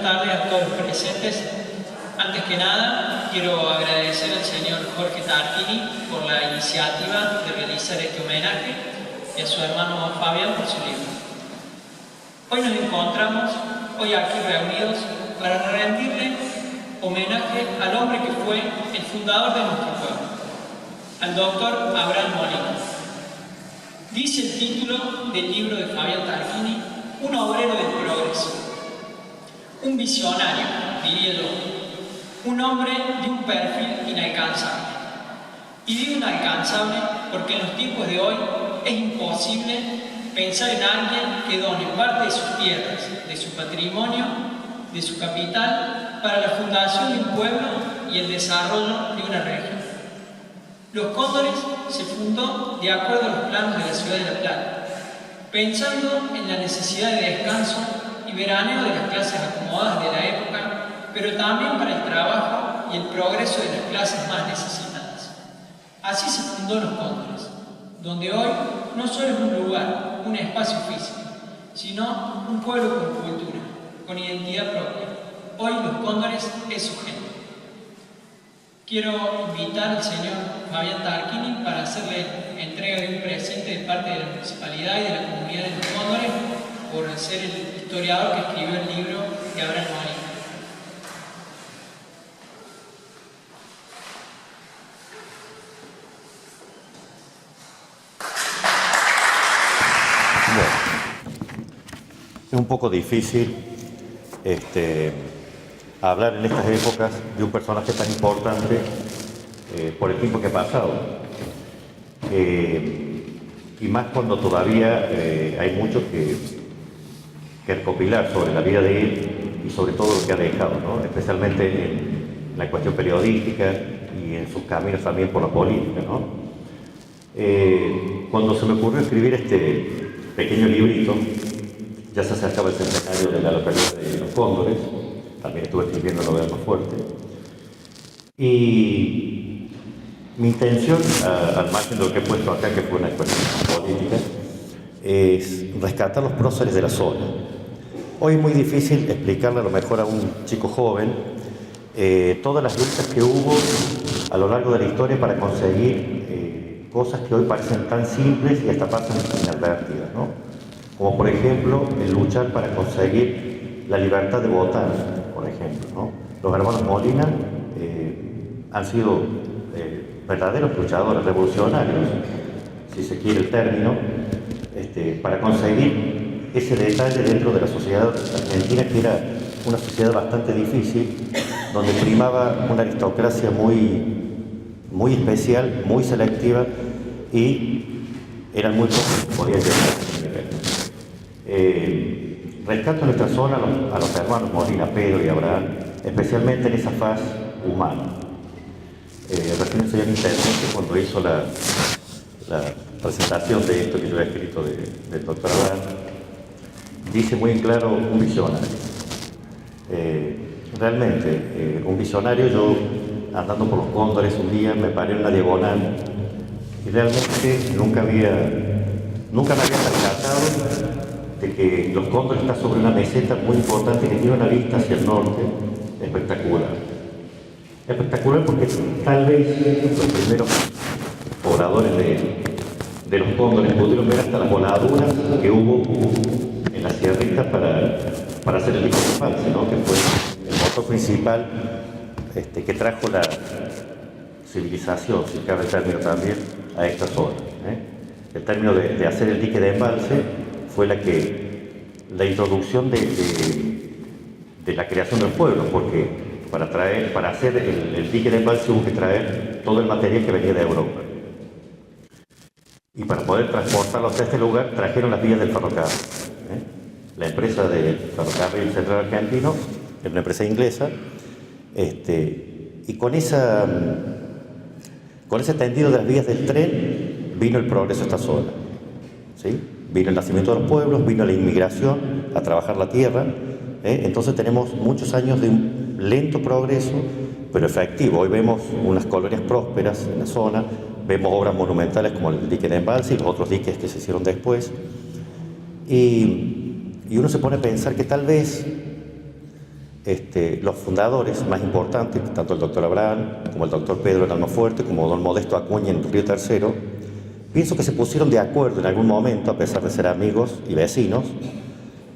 buenas tardes a todos los presentes. Antes que nada, quiero agradecer al señor Jorge Tarquini por la iniciativa de realizar este homenaje y a su hermano Fabián por su libro. Hoy nos encontramos, hoy aquí reunidos, para rendirle homenaje al hombre que fue el fundador de nuestro pueblo, al doctor Abraham Molina. Dice el título del libro de Fabián Tarquini, un obrero del progreso, un visionario, diría yo, un hombre de un perfil inalcanzable. Y digo inalcanzable porque en los tiempos de hoy es imposible pensar en alguien que done parte de sus tierras, de su patrimonio, de su capital, para la fundación de un pueblo y el desarrollo de una región. Los Cóndores se fundó de acuerdo a los planos de la ciudad de La Plata, pensando en la necesidad de descanso y veraneo de las clases acomodadas de la época, pero también para el trabajo y el progreso de las clases más necesitadas. Así se fundó Los Cóndores, donde hoy no solo es un lugar, un espacio físico, sino un pueblo con cultura, con identidad propia. Hoy Los Cóndores es su gente. Quiero invitar al señor Fabián Tarquini para hacerle entrega de un presente de parte de la municipalidad y de la comunidad de Los Cóndores por ser el historiador que escribió el libro de Abraham Molina. Es un poco difícil hablar en estas épocas de un personaje tan importante por el tiempo que ha pasado. Y más cuando todavía hay mucho que recopilar sobre la vida de él y sobre todo lo que ha dejado, ¿no? Especialmente en la cuestión periodística y en sus caminos también por la política, ¿no? Cuando se me ocurrió escribir este pequeño librito, ya se acercaba el centenario de la localidad de Los Cóndores, también estuve escribiendo lo de Almafuerte. Y mi intención, al margen de lo que he puesto acá, que fue una cuestión política, es rescatar los próceres de la zona. Hoy es muy difícil explicarle a lo mejor a un chico joven todas las luchas que hubo a lo largo de la historia para conseguir cosas que hoy parecen tan simples y hasta pasan inadvertidas, ¿no? Como por ejemplo el luchar para conseguir la libertad de votar, por ejemplo, ¿no? Los hermanos Molina han sido verdaderos luchadores revolucionarios, si se quiere el término, para conseguir ese detalle dentro de la sociedad argentina, que era una sociedad bastante difícil, donde primaba una aristocracia muy especial, muy selectiva, y eran muy pocos que podían llegar a ese nivel. Rescato nuestra zona a los hermanos Molina, Pedro y Abraham, especialmente en esa faz humana. Recién el señor intendente, cuando hizo la presentación de esto que yo he escrito del doctor Abraham, dice muy en claro un visionario. Realmente, un visionario. Yo, andando por Los Cóndores un día, me paré en una diagonal y realmente nunca me había percatado de que Los Cóndores está sobre una meseta muy importante que tiene una vista hacia el norte espectacular. Espectacular porque tal vez los primeros pobladores de Los Cóndores pudieron ver hasta las voladuras que hubo en la sierrita para hacer el dique de embalse, ¿no? Que fue el motor principal que trajo la civilización, si cabe el término también, a esta zona. El término de hacer el dique de embalse fue la introducción de la creación del pueblo, porque para hacer el dique de embalse hubo que traer todo el material que venía de Europa. Y para poder transportarlo hasta este lugar trajeron las vías del ferrocarril. La empresa del Ferrocarril Central Argentino era una empresa inglesa, y con ese tendido de las vías del tren vino el progreso a esta zona, ¿sí? Vino el nacimiento de los pueblos, vino la inmigración a trabajar la tierra. Entonces tenemos muchos años de un lento progreso, pero efectivo. Hoy vemos unas colonias prósperas en la zona, vemos obras monumentales como el dique de embalse y los otros diques que se hicieron después. Y uno se pone a pensar que tal vez los fundadores más importantes, tanto el doctor Abraham como el doctor Pedro en Almafuerte, como don Modesto Acuña en Río Tercero, pienso que se pusieron de acuerdo en algún momento, a pesar de ser amigos y vecinos,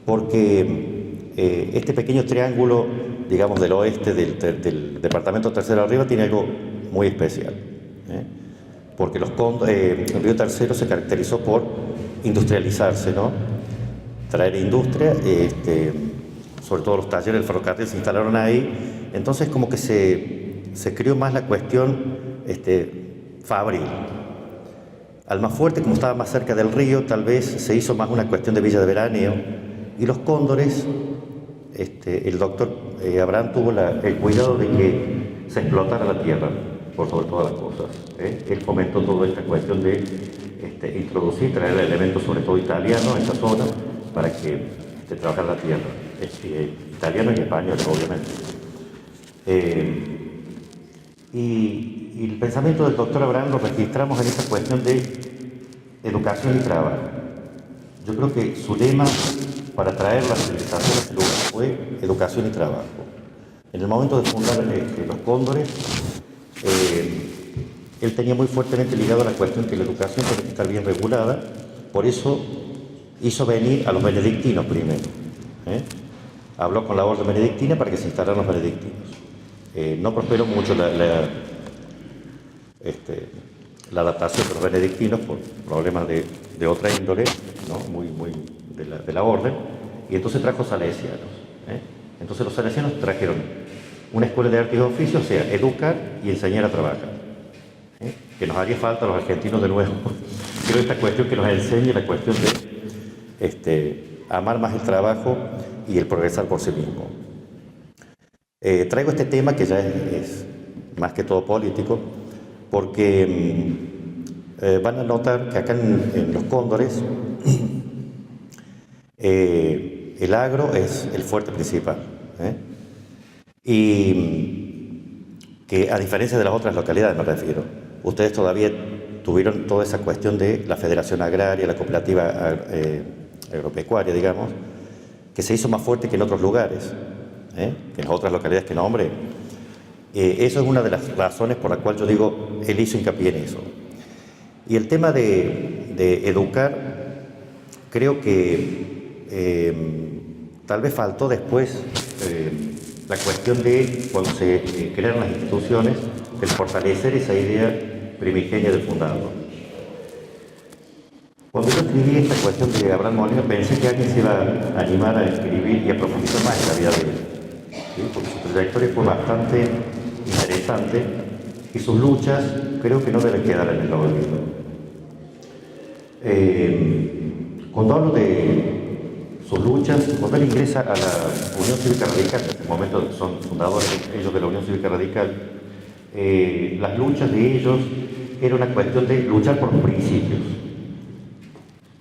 porque este pequeño triángulo, digamos, del oeste del departamento Tercero Arriba tiene algo muy especial, porque el Río Tercero se caracterizó por industrializarse, ¿no? Traer industria, sobre todo los talleres del ferrocarril se instalaron ahí, entonces como que se creó más la cuestión fabril. Almafuerte, como estaba más cerca del río, tal vez se hizo más una cuestión de villa de veraneo, y los cóndores, el doctor Abraham tuvo el cuidado de que se explotara la tierra por sobre todas las cosas. Él fomentó toda esta cuestión de introducir, traer elementos sobre todo italianos a esta zona para que trabajar la tierra, italiano y español, obviamente. Y el pensamiento del doctor Abraham lo registramos en esta cuestión de educación y trabajo. Yo creo que su lema para traer la civilización a este lugar fue educación y trabajo. En el momento de fundar los Cóndores, él tenía muy fuertemente ligado a la cuestión que la educación tiene que estar bien regulada, por eso hizo venir a los benedictinos primero. Habló con la orden benedictina para que se instalaran los benedictinos. No prosperó mucho la adaptación de los benedictinos por problemas de otra índole, ¿no? muy de la orden, y entonces trajo salesianos. Entonces los salesianos trajeron una escuela de artes y oficios, o sea, educar y enseñar a trabajar. Que nos haría falta a los argentinos de nuevo. Creo esta cuestión que nos enseñe la cuestión de amar más el trabajo y el progresar por sí mismo. Traigo este tema que ya es más que todo político, porque van a notar que acá en los Cóndores el agro es el fuerte principal. Y que a diferencia de las otras localidades, me refiero, ustedes todavía tuvieron toda esa cuestión de la Federación Agraria, la cooperativa agropecuaria, digamos, que se hizo más fuerte que en otros lugares, que en las otras localidades que nombré. Eso es una de las razones por la cual yo digo, él hizo hincapié en eso. Y el tema de educar, creo que tal vez faltó después la cuestión de cuando se crearon las instituciones, el fortalecer esa idea primigenia del fundador. Cuando yo escribí esta cuestión de Abraham Molina, pensé que alguien se iba a animar a escribir y a profundizar más en la vida de él, ¿sí? Porque su trayectoria fue bastante interesante y sus luchas creo que no deben quedar en el olvido. Cuando hablo de sus luchas, cuando él ingresa a la Unión Cívica Radical, en este momento son fundadores ellos de la Unión Cívica Radical, las luchas de ellos era una cuestión de luchar por los principios.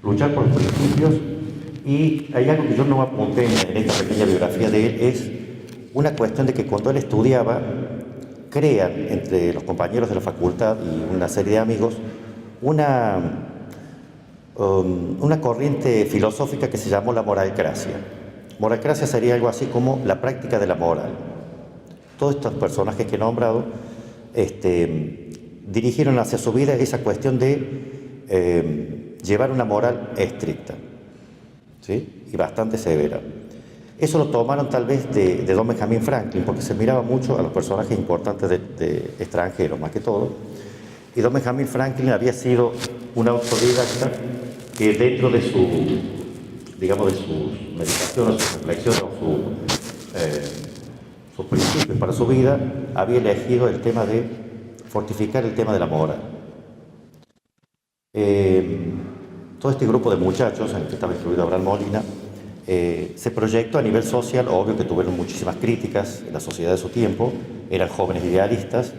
Luchar por los principios, y hay algo que yo no apunté en esta pequeña biografía de él, es una cuestión de que cuando él estudiaba, crean entre los compañeros de la facultad y una serie de amigos una corriente filosófica que se llamó la moralcracia. Moralcracia sería algo así como la práctica de la moral. Todos estos personajes que he nombrado dirigieron hacia su vida esa cuestión de llevar una moral estricta, ¿sí? Y bastante severa. Eso lo tomaron tal vez de don Benjamin Franklin, porque se miraba mucho a los personajes importantes de extranjeros, más que todo. Y don Benjamin Franklin había sido un autodidacta que dentro de su, digamos, de sus meditaciones, sus reflexiones, sus principios para su vida, había elegido el tema de fortificar el tema de la moral. Todo este grupo de muchachos, en el que estaba incluido Abraham Molina, se proyectó a nivel social, obvio que tuvieron muchísimas críticas en la sociedad de su tiempo, eran jóvenes idealistas,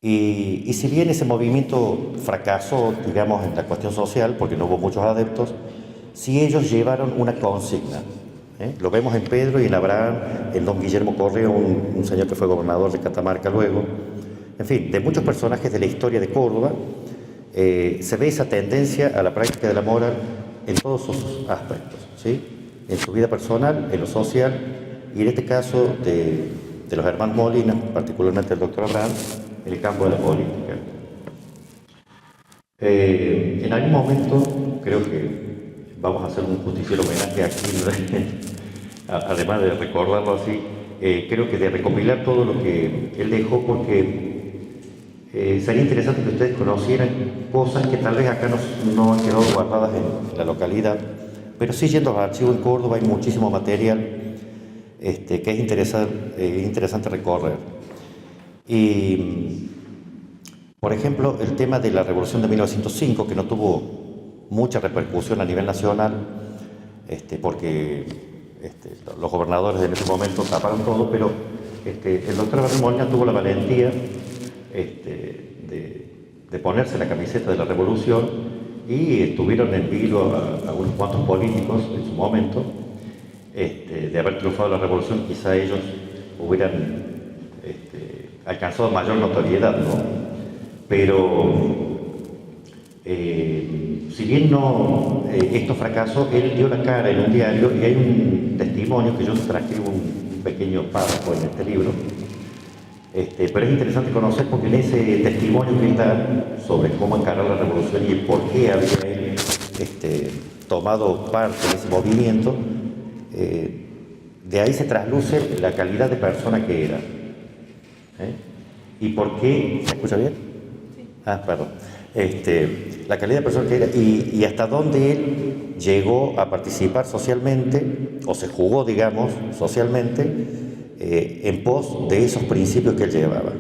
y si bien ese movimiento fracasó, digamos, en la cuestión social, porque no hubo muchos adeptos, sí ellos llevaron una consigna. Lo vemos en Pedro y en Abraham, en don Guillermo Correa, un señor que fue gobernador de Catamarca luego, en fin, de muchos personajes de la historia de Córdoba. Se ve esa tendencia a la práctica de la moral en todos sus aspectos, ¿sí? En su vida personal, en lo social y en este caso de los hermanos Molina, particularmente el doctor Abraham, en el campo de la política. En algún momento, creo que vamos a hacer un justiciero homenaje aquí, además de recordarlo así, creo que de recopilar todo lo que él dejó, porque sería interesante que ustedes conocieran cosas que tal vez acá no han quedado guardadas en la localidad, pero sí yendo al archivo en Córdoba hay muchísimo material que es interesante recorrer. Y, por ejemplo, el tema de la Revolución de 1905, que no tuvo mucha repercusión a nivel nacional, porque los gobernadores en ese momento taparon todo, pero el doctor Abraham Molina tuvo la valentía de ponerse la camiseta de la revolución y estuvieron en vilo a unos cuantos políticos en su momento. De haber triunfado la revolución, quizá ellos hubieran alcanzado mayor notoriedad, ¿no? Pero si bien esto fracasó, él dio la cara en un diario y hay un testimonio que yo transcribo un pequeño párrafo en este libro. Pero es interesante conocer porque en ese testimonio que él da sobre cómo encarar la revolución y por qué había él tomado parte de ese movimiento, de ahí se trasluce la calidad de persona que era. ¿Y por qué? ¿Se escucha bien? Sí. Ah, perdón. La calidad de persona que era y hasta dónde él llegó a participar socialmente, o se jugó, digamos, socialmente, en pos de esos principios que él llevaba.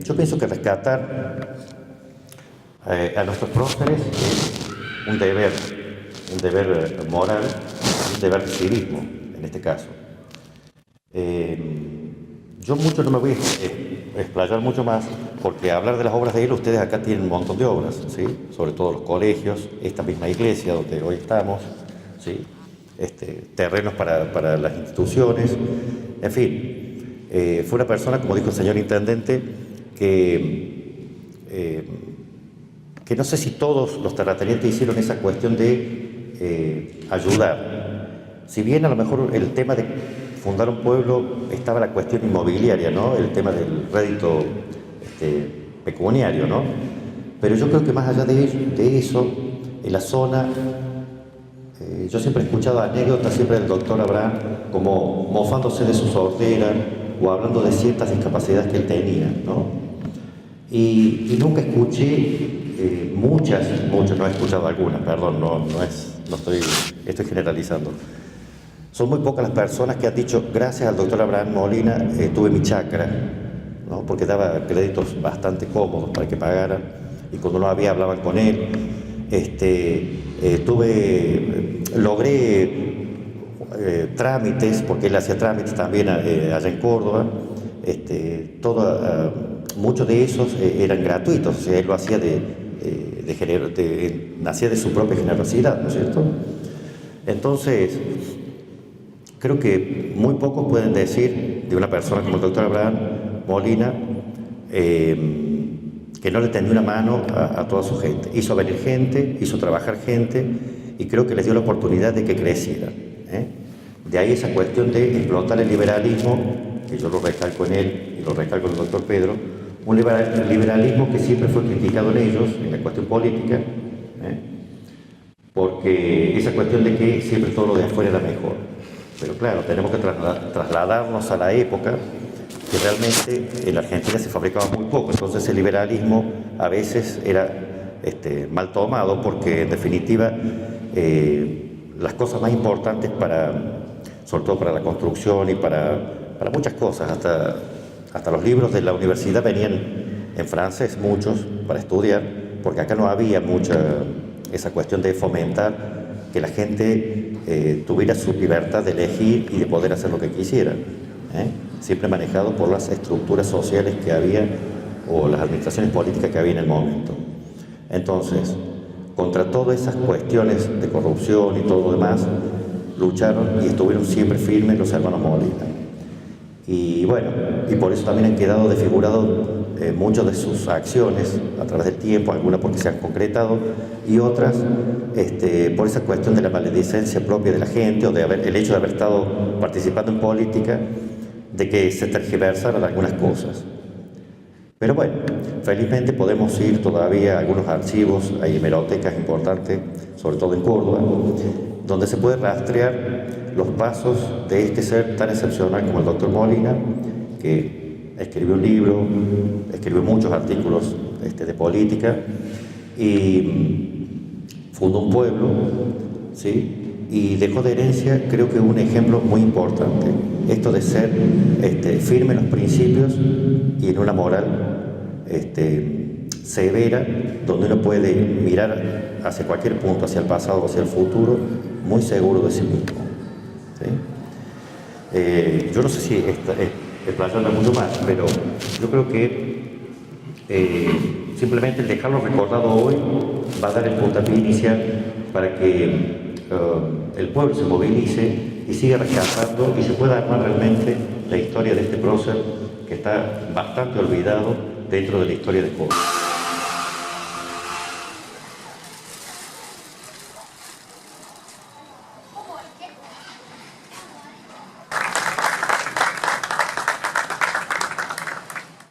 Yo pienso que rescatar a nuestros próceres es un deber moral, un deber de civismo, en este caso. Yo mucho no me voy a explayar mucho más, porque hablar de las obras de él, ustedes acá tienen un montón de obras, ¿sí? Sobre todo los colegios, esta misma iglesia donde hoy estamos, ¿sí? Terrenos para las instituciones, en fin, fue una persona, como dijo el señor intendente, que no sé si todos los terratenientes hicieron esa cuestión de ayudar. Si bien a lo mejor el tema de fundar un pueblo estaba la cuestión inmobiliaria, ¿no? El tema del rédito pecuniario, ¿no? Pero yo creo que más allá de eso, en la zona, yo siempre he escuchado anécdotas siempre del doctor Abraham como mofándose de su sordera o hablando de ciertas discapacidades que él tenía, ¿no? Y nunca escuché muchas, no he escuchado algunas, perdón, estoy generalizando. Son muy pocas las personas que han dicho, gracias al doctor Abraham Molina tuve mi chacra, ¿no? Porque daba créditos bastante cómodos para que pagaran, y cuando no había hablaban con él. Logré trámites, porque él hacía trámites también allá en Córdoba, muchos de esos eran gratuitos, o sea, él lo hacía nacía de su propia generosidad, ¿no es cierto? Entonces, creo que muy pocos pueden decir de una persona como el doctor Abraham Molina que no le tendió una mano a toda su gente. Hizo venir gente, hizo trabajar gente y creo que les dio la oportunidad de que crecieran. De ahí esa cuestión de explotar el liberalismo, que yo lo recalco en él y lo recalco en el doctor Pedro, un liberalismo que siempre fue criticado en ellos, en la cuestión política, porque esa cuestión de que siempre todo lo de afuera era mejor. Pero claro, tenemos que trasladarnos a la época que realmente en la Argentina se fabricaba muy poco, entonces el liberalismo a veces era mal tomado porque en definitiva las cosas más importantes sobre todo para la construcción y para muchas cosas, hasta los libros de la universidad venían en francés, muchos, para estudiar, porque acá no había mucha esa cuestión de fomentar que la gente tuviera su libertad de elegir y de poder hacer lo que quisiera, siempre manejado por las estructuras sociales que había o las administraciones políticas que había en el momento. Entonces, contra todas esas cuestiones de corrupción y todo lo demás, lucharon y estuvieron siempre firmes los hermanos Molina. Y bueno, y por eso también han quedado desfigurados muchas de sus acciones a través del tiempo, algunas porque se han concretado y otras por esa cuestión de la maledicencia propia de la gente o el hecho de haber estado participando en política, de que se tergiversaron algunas cosas. Pero bueno, felizmente podemos ir todavía a algunos archivos, hay hemerotecas importantes, sobre todo en Córdoba, donde se puede rastrear los pasos de este ser tan excepcional como el doctor Molina, que escribió un libro, escribió muchos artículos de política y fundó un pueblo, ¿sí? Y dejó de herencia, creo que un ejemplo muy importante, esto de ser firme en los principios y en una moral severa, donde uno puede mirar hacia cualquier punto, hacia el pasado o hacia el futuro, muy seguro de sí mismo. ¿Sí? Yo no sé si explayarme mucho más, pero yo creo que simplemente el dejarlo recordado hoy va a dar el puntapié inicial para que el pueblo se movilice y siga rescatando y se pueda armar realmente la historia de este prócer que está bastante olvidado dentro de la historia de Córdoba.